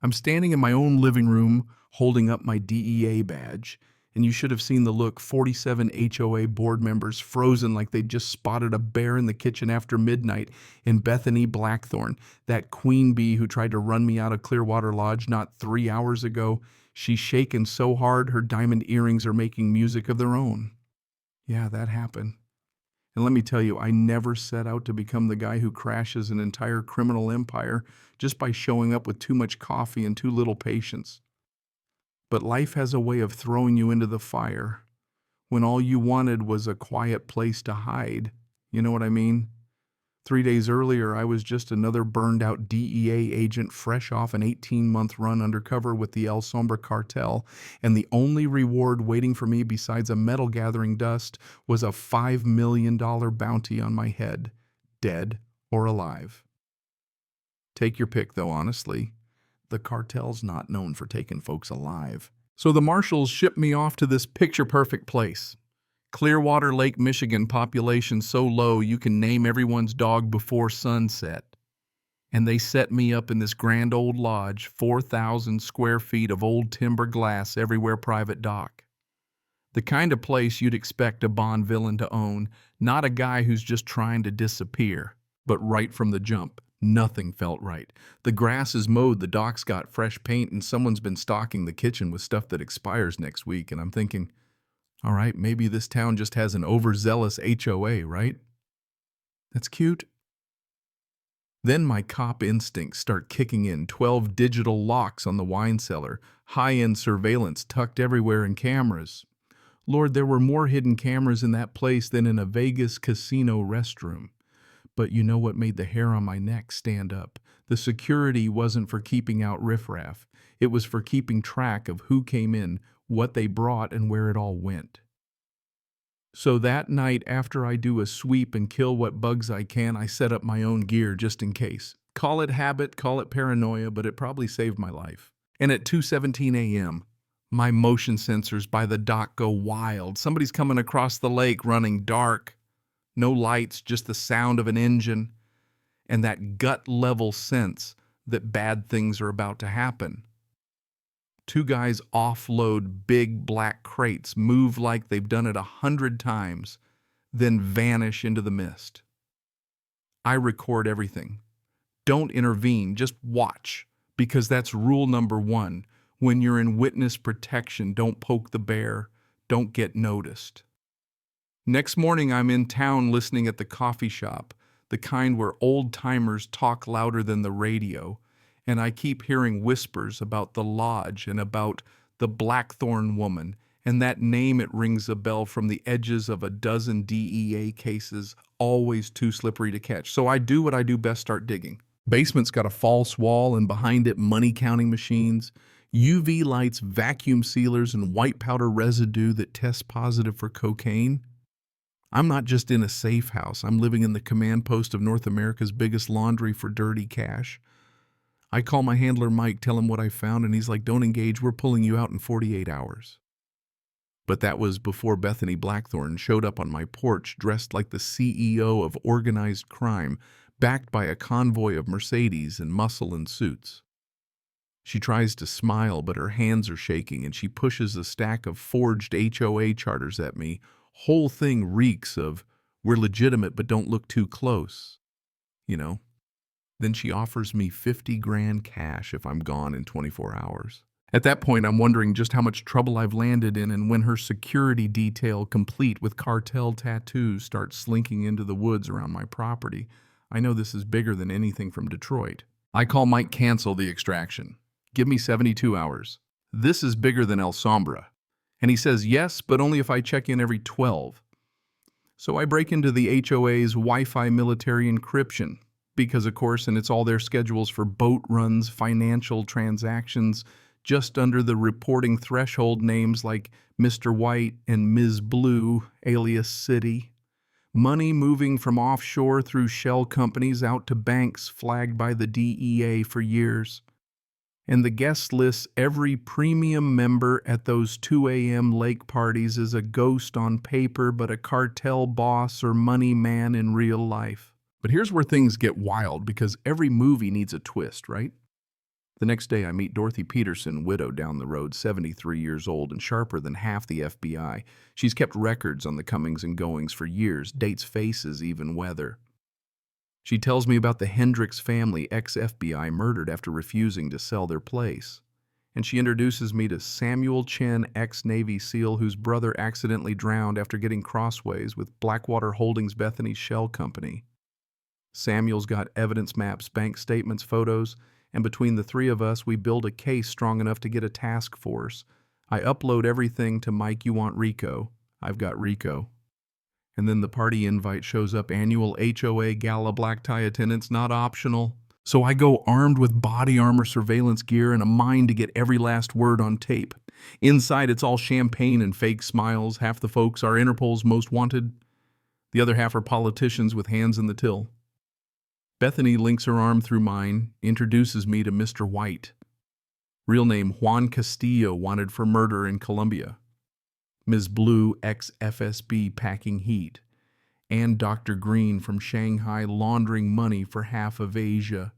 I'm standing in my own living room holding up my DEA badge, and you should have seen the look. 47 HOA board members frozen like they'd just spotted a bear in the kitchen after midnight in Bethany Blackthorn, that queen bee who tried to run me out of Clearwater Lodge not 3 hours ago. She's shaken so hard her diamond earrings are making music of their own. Yeah, that happened. And let me tell you, I never set out to become the guy who crashes an entire criminal empire just by showing up with too much coffee and too little patience. But life has a way of throwing you into the fire when all you wanted was a quiet place to hide. You know what I mean? 3 days earlier, I was just another burned-out DEA agent fresh off an 18-month run undercover with the El Sombra cartel, and the only reward waiting for me besides a medal gathering dust was a $5 million bounty on my head, dead or alive. Take your pick, though, honestly. The cartel's not known for taking folks alive. So the marshals shipped me off to this picture-perfect place. Clearwater Lake, Michigan, population so low you can name everyone's dog before sunset. And they set me up in this grand old lodge, 4,000 square feet of old timber glass everywhere, private dock. The kind of place you'd expect a Bond villain to own, not a guy who's just trying to disappear. But right from the jump, nothing felt right. The grass is mowed, the dock's got fresh paint, and someone's been stocking the kitchen with stuff that expires next week, and I'm thinking, all right, maybe this town just has an overzealous HOA, right? That's cute. Then my cop instincts start kicking in. 12 digital locks on the wine cellar, high-end surveillance tucked everywhere in cameras. Lord, there were more hidden cameras in that place than in a Vegas casino restroom. But you know what made the hair on my neck stand up? The security wasn't for keeping out riffraff. It was for keeping track of who came in, what they brought, and where it all went. So that night, after I do a sweep and kill what bugs I can, I set up my own gear just in case. Call it habit, call it paranoia, but it probably saved my life. And at 2:17 a.m., my motion sensors by the dock go wild. Somebody's coming across the lake running dark. No lights, just the sound of an engine, and that gut-level sense that bad things are about to happen. Two guys offload big black crates, move like they've done it 100 times, then vanish into the mist. I record everything. Don't intervene, just watch, because that's rule number 1. When you're in witness protection, don't poke the bear, don't get noticed. Next morning, I'm in town listening at the coffee shop, the kind where old-timers talk louder than the radio, and I keep hearing whispers about the lodge and about the Blackthorn woman, and that name, it rings a bell from the edges of a dozen DEA cases, always too slippery to catch. So I do what I do best, start digging. Basement's got a false wall, and behind it, money-counting machines, UV lights, vacuum sealers, and white powder residue that tests positive for cocaine. I'm not just in a safe house. I'm living in the command post of North America's biggest laundry for dirty cash. I call my handler Mike, tell him what I found, and he's like, don't engage, we're pulling you out in 48 hours. But that was before Bethany Blackthorn showed up on my porch dressed like the CEO of organized crime, backed by a convoy of Mercedes and muscle and suits. She tries to smile, but her hands are shaking, and she pushes a stack of forged HOA charters at me. Whole thing reeks of, we're legitimate, but don't look too close. You know? Then she offers me 50 grand cash if I'm gone in 24 hours. At that point, I'm wondering just how much trouble I've landed in, and when her security detail, complete with cartel tattoos, starts slinking into the woods around my property, I know this is bigger than anything from Detroit. I call Mike, cancel the extraction. Give me 72 hours. This is bigger than El Sombra. And he says, yes, but only if I check in every 12. So I break into the HOA's Wi-Fi military encryption. Because, of course, and it's all their schedules for boat runs, financial transactions, just under the reporting threshold, names like Mr. White and Ms. Blue, alias City. Money moving from offshore through shell companies out to banks flagged by the DEA for years. And the guest lists every premium member at those 2 a.m. lake parties is a ghost on paper, but a cartel boss or money man in real life. But here's where things get wild, because every movie needs a twist, right? The next day, I meet Dorothy Peterson, widow down the road, 73 years old and sharper than half the FBI. She's kept records on the comings and goings for years, dates faces, even weather. She tells me about the Hendricks family, ex-FBI, murdered after refusing to sell their place. And she introduces me to Samuel Chen, ex-Navy SEAL, whose brother accidentally drowned after getting crossways with Blackwater Holdings Bethany Shell Company. Samuel's got evidence maps, bank statements, photos, and between the three of us, we build a case strong enough to get a task force. I upload everything to Mike You Want Rico. I've got Rico. And then the party invite shows up, annual HOA gala black tie attendance, not optional. So I go armed with body armor, surveillance gear, and a mind to get every last word on tape. Inside, it's all champagne and fake smiles. Half the folks are Interpol's most wanted. The other half are politicians with hands in the till. Bethany links her arm through mine, introduces me to Mr. White. Real name Juan Castillo, wanted for murder in Colombia. Ms. Blue, ex-FSB, packing heat. And Dr. Green from Shanghai, laundering money for half of Asia.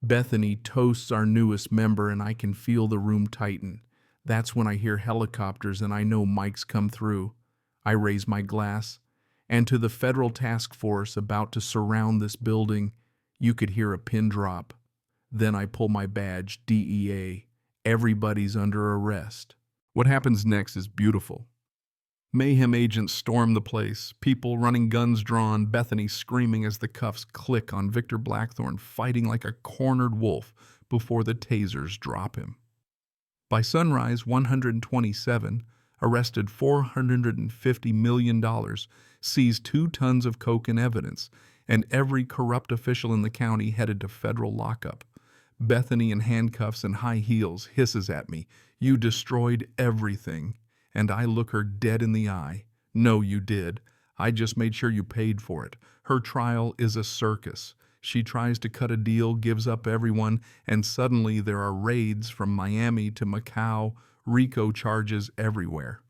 Bethany toasts our newest member, and I can feel the room tighten. That's when I hear helicopters and I know Mike's come through. I raise my glass. And to the federal task force about to surround this building, you could hear a pin drop. Then I pull my badge, DEA. Everybody's under arrest. What happens next is beautiful. Mayhem agents storm the place, people running guns drawn, Bethany screaming as the cuffs click on Victor Blackthorne, fighting like a cornered wolf before the tasers drop him. By sunrise, 127, arrested $450 million, seized 2 tons of coke and evidence, and every corrupt official in the county headed to federal lockup. Bethany in handcuffs and high heels hisses at me, "You destroyed everything." And I look her dead in the eye. "No, you did. I just made sure you paid for it." Her trial is a circus. She tries to cut a deal, gives up everyone, and suddenly there are raids from Miami to Macau, RICO charges everywhere.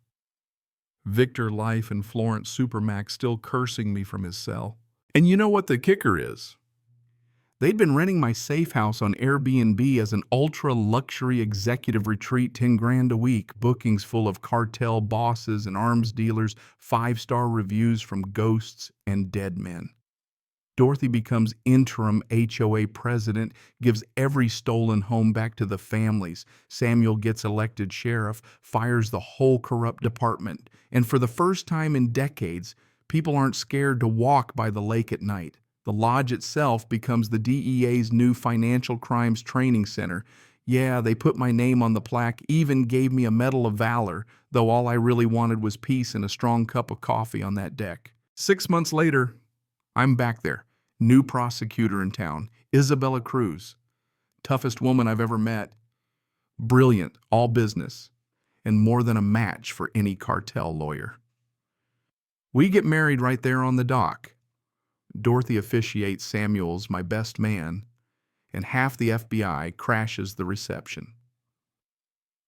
Victor Life and Florence Supermax still cursing me from his cell. And you know what the kicker is? They'd been renting my safe house on Airbnb as an ultra-luxury executive retreat, 10 grand a week, bookings full of cartel bosses and arms dealers, 5-star reviews from ghosts and dead men. Dorothy becomes interim HOA president, gives every stolen home back to the families. Samuel gets elected sheriff, fires the whole corrupt department. And for the first time in decades, people aren't scared to walk by the lake at night. The lodge itself becomes the DEA's new financial crimes training center. Yeah, they put my name on the plaque, even gave me a Medal of Valor, though all I really wanted was peace and a strong cup of coffee on that deck. 6 months later, I'm back there. New prosecutor in town, Isabella Cruz. Toughest woman I've ever met. Brilliant, all business, and more than a match for any cartel lawyer. We get married right there on the dock. Dorothy officiates Samuel's my best man, and half the FBI crashes the reception.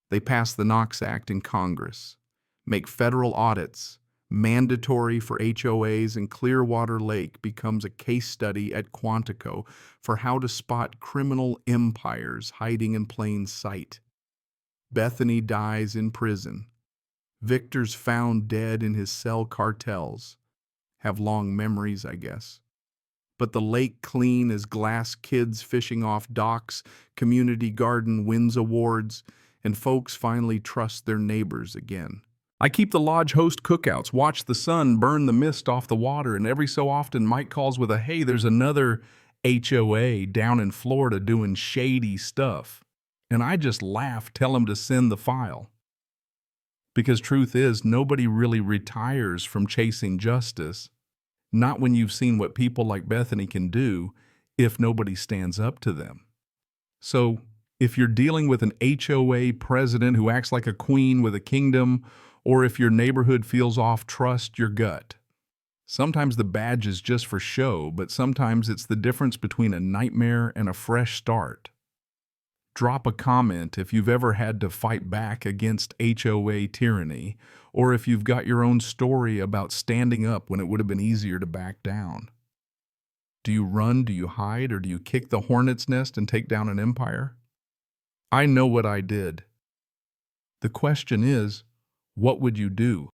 They pass the Knox Act in Congress, make federal audits mandatory for HOAs, and Clearwater Lake becomes a case study at Quantico for how to spot criminal empires hiding in plain sight. Bethany dies in prison. Victor's found dead in his cell. Cartels have long memories, I guess. But the lake clean as glass, kids fishing off docks, community garden wins awards, and folks finally trust their neighbors again. I keep the lodge host cookouts, watch the sun burn the mist off the water, and every so often Mike calls with a, "Hey, there's another HOA down in Florida doing shady stuff." And I just laugh, tell him to send the file. Because truth is, nobody really retires from chasing justice. Not when you've seen what people like Bethany can do if nobody stands up to them. So, if you're dealing with an HOA president who acts like a queen with a kingdom, or if your neighborhood feels off, trust your gut. Sometimes the badge is just for show, but sometimes it's the difference between a nightmare and a fresh start. Drop a comment if you've ever had to fight back against HOA tyranny, or if you've got your own story about standing up when it would have been easier to back down. Do you run, do you hide, or do you kick the hornet's nest and take down an empire? I know what I did. The question is, what would you do?